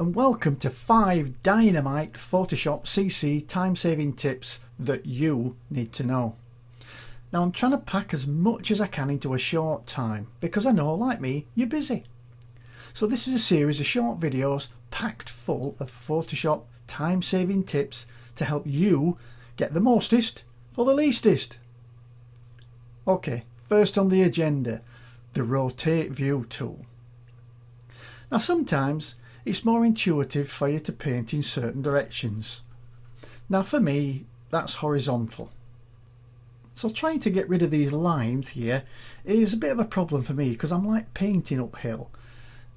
and welcome to 5 Dynamite Photoshop CC time-saving tips that you need to know. Now I'm trying to pack as much as I can into a short time because I know, like me, you're busy. So this is a series of short videos packed full of Photoshop time-saving tips to help you get the mostest for the leastest. Okay, first on the agenda, the Rotate View tool. Now sometimes it's more intuitive for you to paint in certain directions. Now for me, that's horizontal. So trying to get rid of these lines here is a bit of a problem for me because I'm like painting uphill.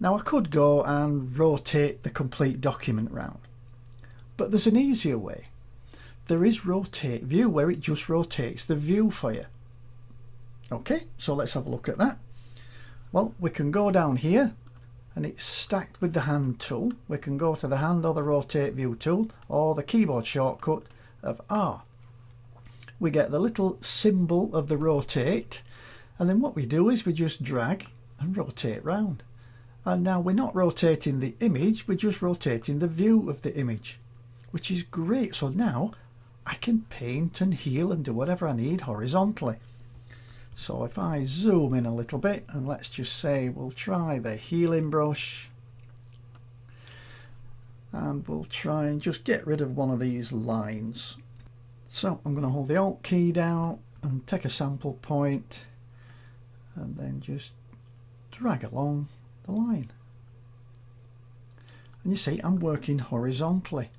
Now I could go and rotate the complete document round, but there's an easier way. There is Rotate View where it just rotates the view for you. Okay, so let's have a look at that. Well, we can go down here and it's stacked with the hand tool. We can go to the hand or the Rotate View tool or the keyboard shortcut of R. We get the little symbol of the rotate, and then what we do is we just drag and rotate round. And now we're not rotating the image, we're just rotating the view of the image, which is great. So now I can paint and heal and do whatever I need horizontally. So if I zoom in a little bit, and let's just say we'll try the healing brush, and we'll try and just get rid of one of these lines. So I'm going to hold the Alt key down and take a sample point and then just drag along the line. And you see I'm working horizontally.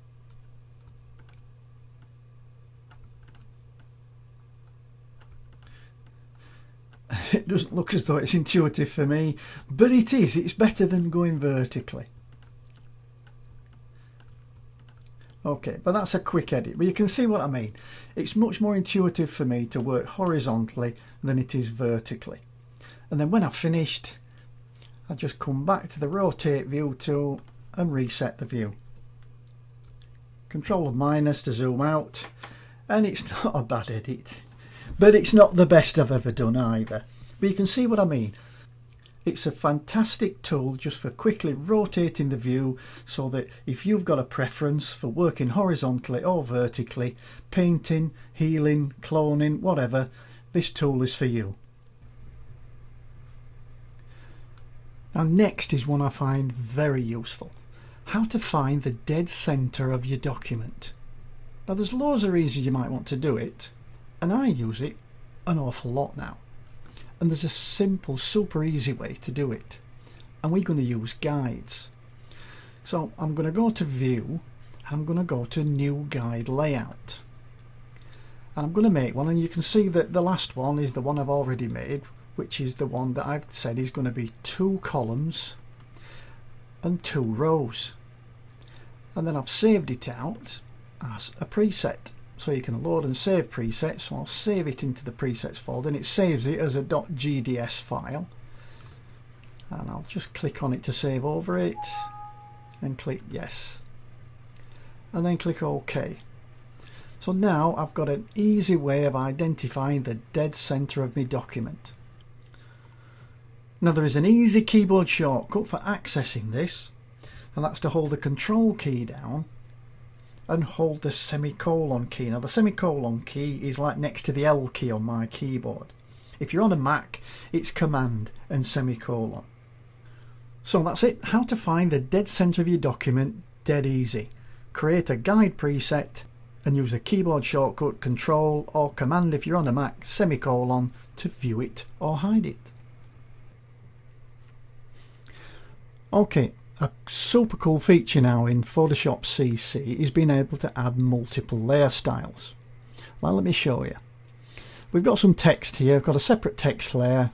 It doesn't look as though it's intuitive for me, but it is. It's better than going vertically. Okay, but that's a quick edit, but you can see what I mean. It's much more intuitive for me to work horizontally than it is vertically. And then when I've finished, I just come back to the Rotate View tool and reset the view. Control of minus to zoom out, and it's not a bad edit, but it's not the best I've ever done either. But you can see what I mean. It's a fantastic tool just for quickly rotating the view, so that if you've got a preference for working horizontally or vertically, painting, healing, cloning, whatever, this tool is for you. Now next is one I find very useful. How to find the dead center of your document. Now there's loads of reasons you might want to do it, and I use it an awful lot now. And there's a simple, super easy way to do it, and we're going to use guides. So I'm going to go to View, and I'm going to go to New Guide Layout, and I'm going to make one, and you can see that the last one is the one I've already made, which is the one that I've said is going to be 2 columns and 2 rows, and then I've saved it out as a preset. So you can load and save presets. So I'll save it into the presets folder, and it saves it as a .gds file, and I'll just click on it to save over it and click yes, and then click OK. So now I've got an easy way of identifying the dead center of my document. Now there is an easy keyboard shortcut for accessing this, and that's to hold the Control key down and hold the semicolon key. Now the semicolon key is like next to the L key on my keyboard. If you're on a Mac, it's Command and semicolon. So that's it. How to find the dead center of your document, dead easy. Create a guide preset and use the keyboard shortcut Control or Command if you're on a Mac, semicolon, to view it or hide it. Okay. A super cool feature now in Photoshop CC is being able to add multiple layer styles. Well, let me show you. We've got some text here. I've got a separate text layer,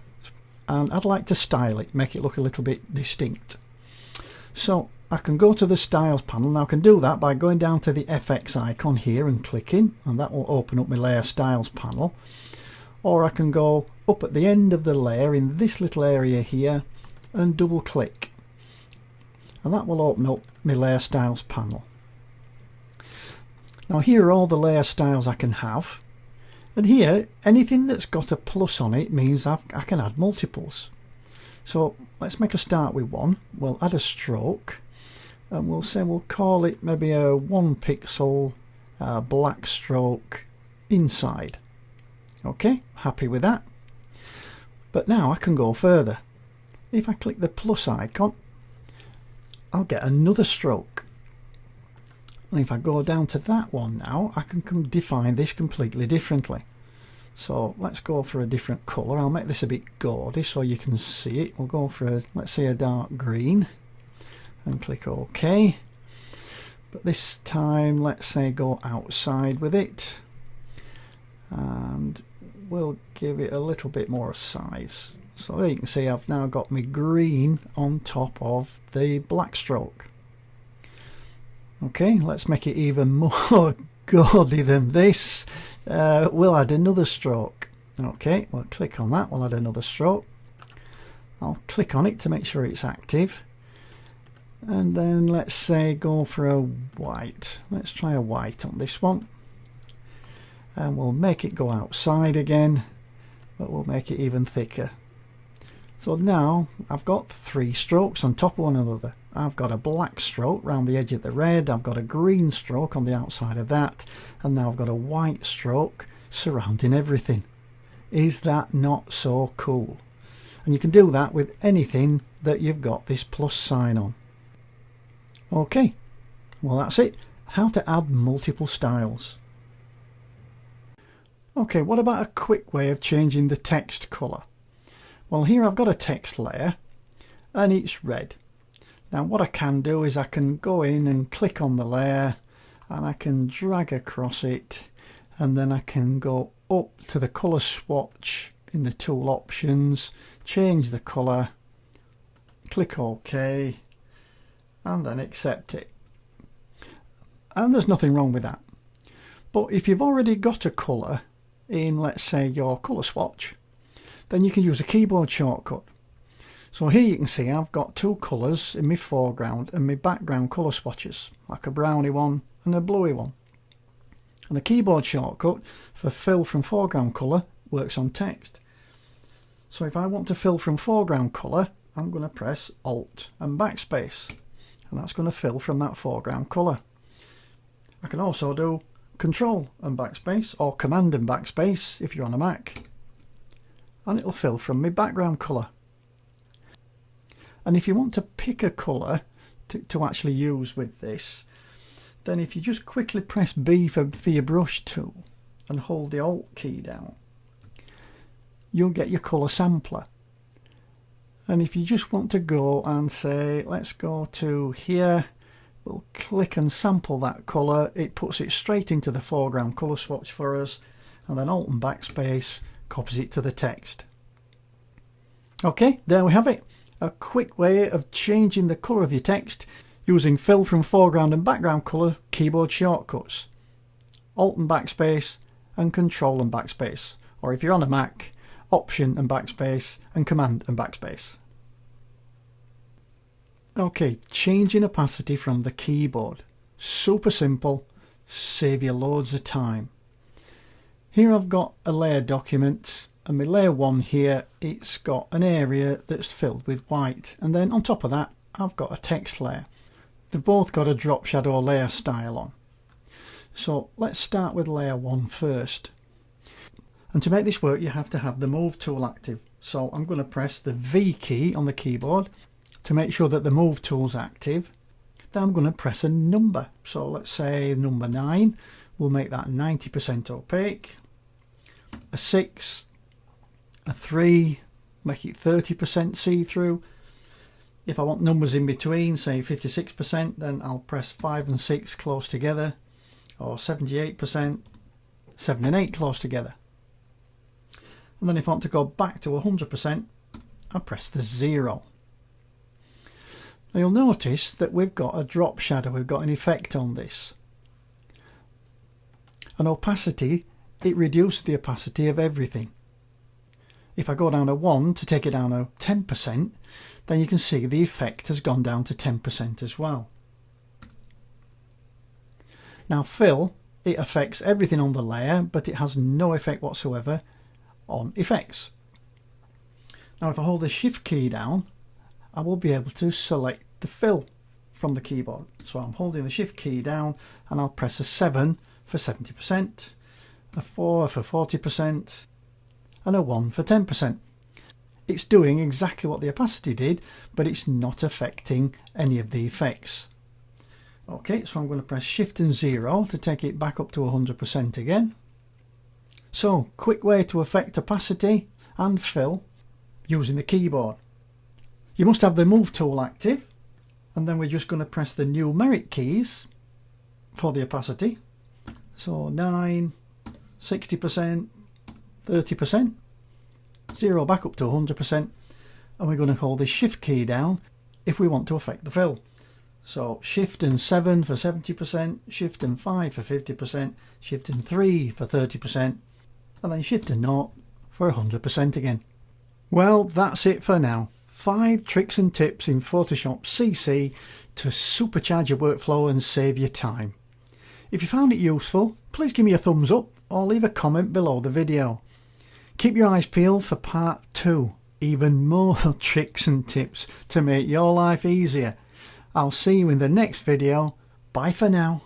and I'd like to style it, make it look a little bit distinct. So I can go to the Styles panel. Now I can do that by going down to the FX icon here and clicking, and that will open up my Layer Styles panel. Or I can go up at the end of the layer in this little area here and double click, and that will open up my Layer Styles panel. Now here are all the layer styles I can have, and here anything that's got a plus on it means I can add multiples. So let's make a start with one. We'll add a stroke, and we'll call it maybe a 1 pixel black stroke inside. Okay, happy with that. But now I can go further. If I click the plus icon, I'll get another stroke. And if I go down to that one now, I can define this completely differently. So let's go for a different colour. I'll make this a bit gaudy so you can see it. We'll go for let's say a dark green and click OK. But this time let's say go outside with it, and we'll give it a little bit more size. So there you can see I've now got my green on top of the black stroke. Okay, let's make it even more gaudy than this. We'll add another stroke. Okay, we'll click on that, we'll add another stroke. I'll click on it to make sure it's active. And then let's say go for a white. Let's try a white on this one. And we'll make it go outside again, but we'll make it even thicker. So now I've got 3 strokes on top of one another. I've got a black stroke round the edge of the red, I've got a green stroke on the outside of that, and now I've got a white stroke surrounding everything. Is that not so cool? And you can do that with anything that you've got this plus sign on. Okay, well that's it. How to add multiple styles. Okay, what about a quick way of changing the text colour? Well, here I've got a text layer and it's red. Now what I can do is I can go in and click on the layer and I can drag across it, and then I can go up to the colour swatch in the tool options, change the colour, click OK, and then accept it. And there's nothing wrong with that. But if you've already got a colour in, let's say, your colour swatch, then you can use a keyboard shortcut. So here you can see I've got 2 colours in my foreground and my background colour swatches, like a browny one and a bluey one. And the keyboard shortcut for fill from foreground colour works on text. So if I want to fill from foreground colour, I'm going to press Alt and Backspace, and that's going to fill from that foreground colour. I can also do Control and Backspace or Command and Backspace if you're on a Mac, and it'll fill from my background colour. And if you want to pick a colour to actually use with this, then if you just quickly press B for your brush tool and hold the Alt key down, you'll get your colour sampler. And if you just want to go and say, let's go to here, we'll click and sample that colour, it puts it straight into the foreground colour swatch for us, and then Alt and Backspace copies it to the text. Okay, there we have it. A quick way of changing the colour of your text using fill from foreground and background colour keyboard shortcuts. Alt and Backspace and Control and Backspace. Or if you're on a Mac, Option and Backspace and Command and Backspace. Okay, changing opacity from the keyboard. Super simple, save you loads of time. Here I've got a layer document, and my layer 1 here, it's got an area that's filled with white, and then on top of that I've got a text layer. They've both got a drop shadow layer style on. So let's start with layer 1 first. And to make this work you have to have the move tool active. So I'm going to press the V key on the keyboard to make sure that the move tool's active. Then I'm going to press a number. So let's say number 9, we'll make that 90% opaque. A 6, a 3, make it 30% see-through. If I want numbers in between, say 56%, then I'll press 5 and 6 close together, or 78%, 7 and 8 close together. And then if I want to go back to 100%, I press the 0. Now you'll notice that we've got a drop shadow, we've got an effect on this. An opacity, it reduced the opacity of everything. If I go down to 1 to take it down to 10%, then you can see the effect has gone down to 10% as well. Now fill, it affects everything on the layer, but it has no effect whatsoever on effects. Now if I hold the Shift key down, I will be able to select the fill from the keyboard. So I'm holding the shift key down and I'll press a 7 for 70%, a 4 for 40% and a 1 for 10%. It's doing exactly what the opacity did, but it's not affecting any of the effects. Okay, so I'm going to press shift and 0 to take it back up to 100% again. So, quick way to affect opacity and fill using the keyboard. You must have the move tool active, and then we're just going to press the numeric keys for the opacity. So 9, 60%, 30%, 0 back up to 100%, and we're going to hold the shift key down if we want to affect the fill. So shift and 7 for 70%, shift and 5 for 50%, shift and 3 for 30%, and then shift and 0 for 100% again. Well, that's it for now. 5 tricks and tips in Photoshop CC to supercharge your workflow and save you time. If you found it useful, please give me a thumbs up or leave a comment below the video. Keep your eyes peeled for part 2, even more tricks and tips to make your life easier. I'll see you in the next video. Bye for now.